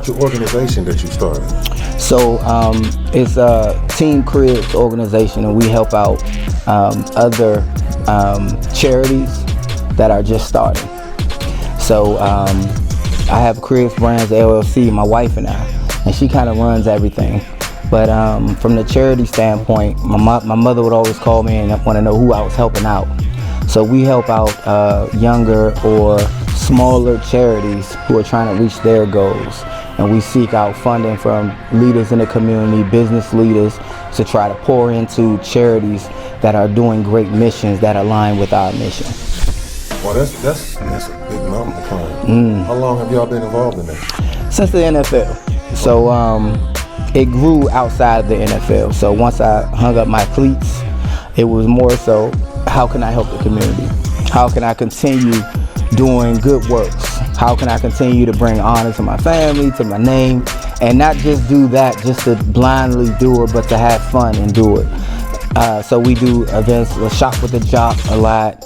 about your organization that you started? So it's a Team Cribs organization, and we help out other charities that are just starting. So I have Cribs Brands LLC, my wife and I, and she kind of runs everything. But from the charity standpoint, my mother would always call me and want to know who I was helping out. So we help out younger or smaller charities who are trying to reach their goals. And we seek out funding from leaders in the community, business leaders, to try to pour into charities that are doing great missions that align with our mission. Well, that's a big mountain to climb. How long have y'all been involved in that? Since the NFL. So it grew outside the NFL. So once I hung up my cleats, it was more so, how can I help the community? How can I continue doing good works? How can I continue to bring honor to my family, to my name, and not just do that just to blindly do it, but to have fun and do it. So we do events, Shop with the Jock a lot,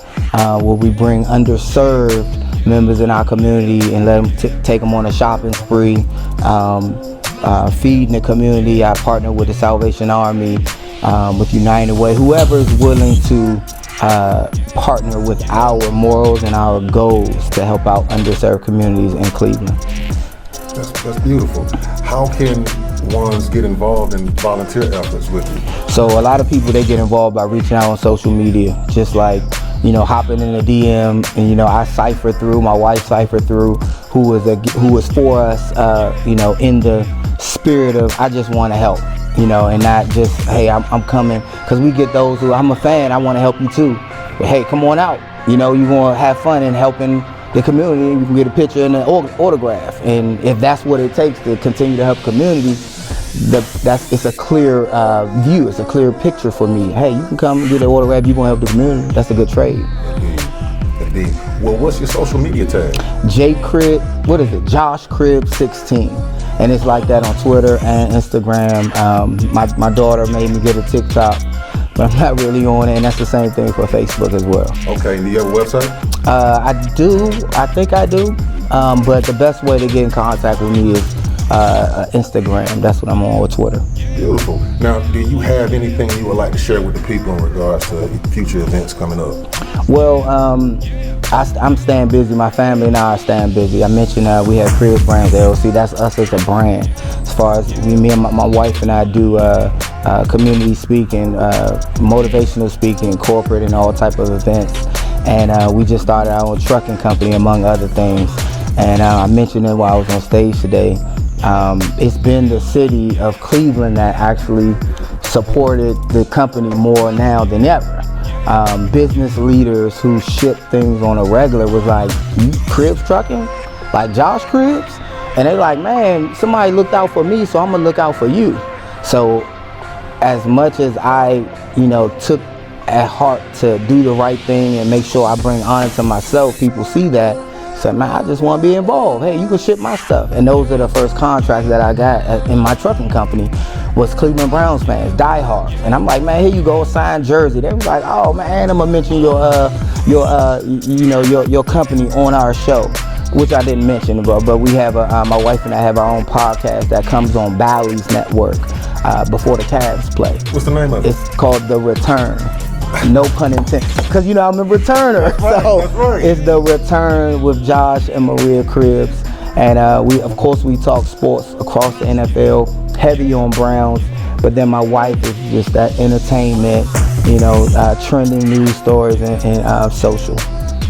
where we bring underserved members in our community and let them take them on a shopping spree. Feeding the community, I partner with the Salvation Army, with United Way, whoever is willing to partner with our morals and our goals to help out underserved communities in Cleveland. That's beautiful. How can ones get involved in volunteer efforts with you? So a lot of people, they get involved by reaching out on social media, just like, hopping in the DM, and I cipher through, my wife cipher through who is for us, in the spirit of, I just want to help, and not just, hey, I'm coming, because we get those who, I'm a fan, I want to help you too, but hey, come on out, you're going to have fun in helping the community, and you can get a picture and an autograph, and if that's what it takes to continue to help community, it's a clear view, it's a clear picture for me. Hey, you can come and get an autograph, you're going to help the community. That's a good trade. Indeed. Well, what's your social media tag? Josh Cribs 16. And it's like that on Twitter and Instagram. My daughter made me get a TikTok, but I'm not really on it, and that's the same thing for Facebook as well. Okay, do you have a website? I do, I think I do, but the best way to get in contact with me is Instagram. That's what I'm on, with Twitter. Beautiful. Now, do you have anything you would like to share with the people in regards to future events coming up? Well, I'm staying busy. My family and I are staying busy. I mentioned we have Cribs Brands LLC. That's us as a brand. As far as me and my wife and I do community speaking, motivational speaking, corporate, and all type of events. And we just started our own trucking company, among other things. And I mentioned it while I was on stage today. It's been the city of Cleveland that actually supported the company more now than ever. Business leaders who ship things on a regular was like, you Cribs trucking? Like Josh Cribs? And they're like, man, somebody looked out for me, so I'm gonna look out for you. So as much as I, took at heart to do the right thing and make sure I bring honor to myself, people see that, say, man, I just want to be involved. Hey, you can ship my stuff. And those are the first contracts that I got in my trucking company, was Cleveland Browns fans, diehards. And I'm like, man, here you go, signed jersey. They was like, oh man, I'm gonna mention your company on our show, which I didn't mention, but we have my wife and I have our own podcast that comes on Bally's Network before the Cavs play. What's the name of it? It's called The Return. No pun intended, because I'm a returner. That's right. It's The Return with Josh and Maria Cribs, and we talk sports across the NFL, heavy on Browns, but then my wife is just that entertainment, trending news stories and social.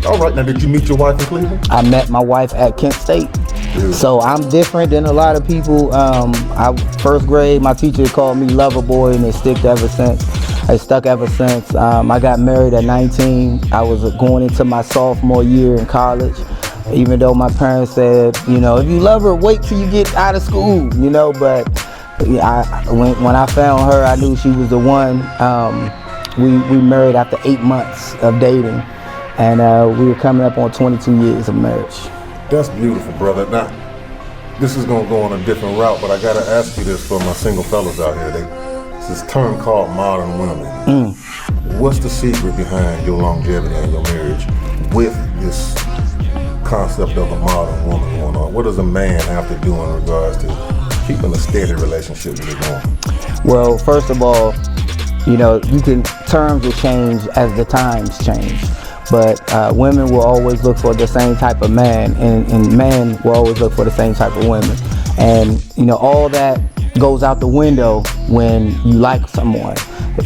All right, now did you meet your wife in Cleveland? I met my wife at Kent State. Dude. So I'm different than a lot of people. First grade, my teacher called me Lover Boy, and it stuck ever since. I got married at 19. I was going into my sophomore year in college, even though my parents said, if you love her, wait till you get out of school, but when I found her, I knew she was the one. We married after 8 months of dating, and we were coming up on 22 years of marriage. That's beautiful, brother. Now, this is going to go on a different route, but I got to ask you this for my single fellas out here. This term called modern women. What's the secret behind your longevity and your marriage with this concept of a modern woman going on? What does a man have to do in regards to keeping a steady relationship with his woman? Well, first of all, you know, terms will change as the times change. But women will always look for the same type of man, and men will always look for the same type of women. And, you know, all that goes out the window when you like someone.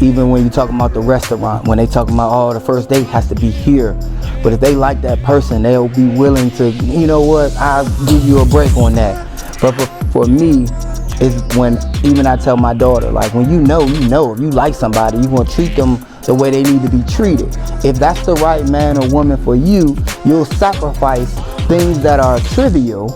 Even when you're talking about the restaurant, when they talking about, oh, the first date has to be here. But if they like that person, they'll be willing to, you know what, I'll give you a break on that. But for me, is when even I tell my daughter, like, when you know, if you like somebody, you're gonna treat them the way they need to be treated. If that's the right man or woman for you, you'll sacrifice things that are trivial,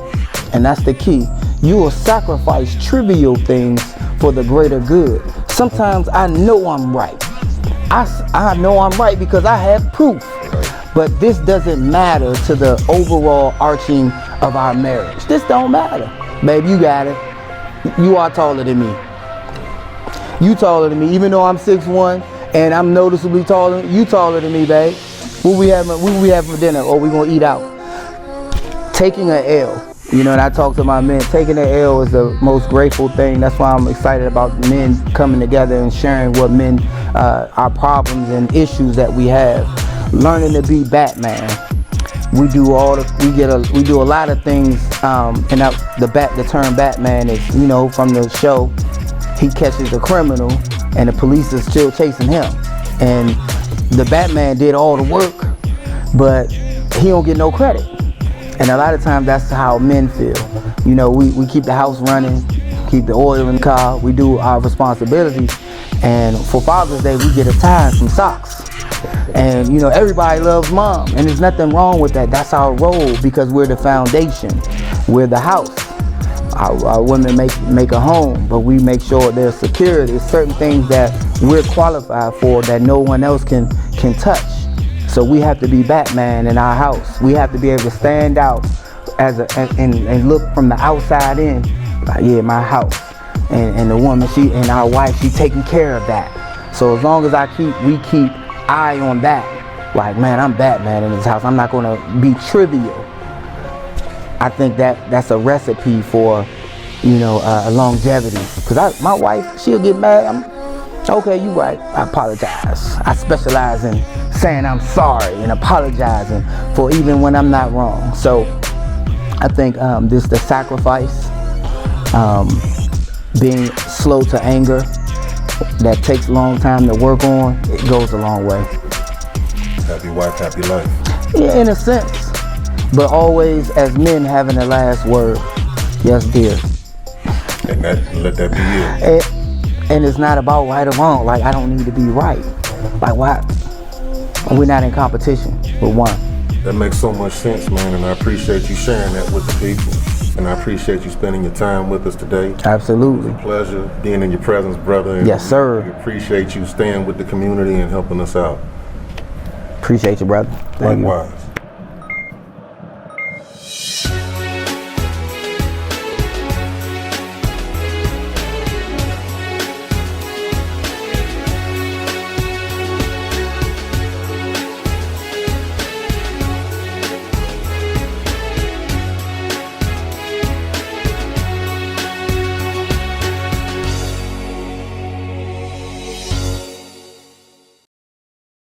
and that's the key. You will sacrifice trivial things for the greater good. Sometimes I know I'm right. I know I'm right because I have proof. But this doesn't matter to the overall arching of our marriage. This don't matter. Babe, you got it. You are taller than me. You taller than me, even though I'm 6'1", and I'm noticeably taller. You taller than me, babe. What we have for dinner, or we gonna eat out? Taking an L. You know, and I talk to my men, taking an L is the most grateful thing. That's why I'm excited about men coming together and sharing what our problems and issues that we have. Learning to be Batman. We do a lot of things, and the term Batman is, you know, from the show. He catches a criminal, and the police is still chasing him. And the Batman did all the work, but he don't get no credit. And a lot of times that's how men feel. You know, we keep the house running, keep the oil in the car, we do our responsibilities. And for Father's Day, we get a tie and some socks. And, you know, everybody loves mom, and there's nothing wrong with that. That's our role, because we're the foundation. We're the house. Our women make a home, but we make sure there's security. There's certain things that we're qualified for that no one else can touch. So we have to be Batman in our house. We have to be able to stand out and look from the outside in, like, yeah, my house. And the woman, and our wife, she's taking care of that. So as long as we keep eye on that, like, man, I'm Batman in this house. I'm not gonna be trivial. I think that's a recipe for, you know, longevity. Cause my wife, she'll get mad. Okay, you right. I apologize. I specialize in saying I'm sorry and apologizing for even when I'm not wrong. So I think the sacrifice, being slow to anger, that takes a long time to work on, it goes a long way. Happy wife, happy life. Yeah, in a sense. But always, as men, having the last word. Yes, dear. And let that be it. And it's not about right or wrong. Like, I don't need to be right. Like, why? We're not in competition with one. That makes so much sense, man, and I appreciate you sharing that with the people. And I appreciate you spending your time with us today. Absolutely. It's a pleasure being in your presence, brother. And yes, sir. We appreciate you staying with the community and helping us out. Appreciate you, brother. Thank you. Likewise.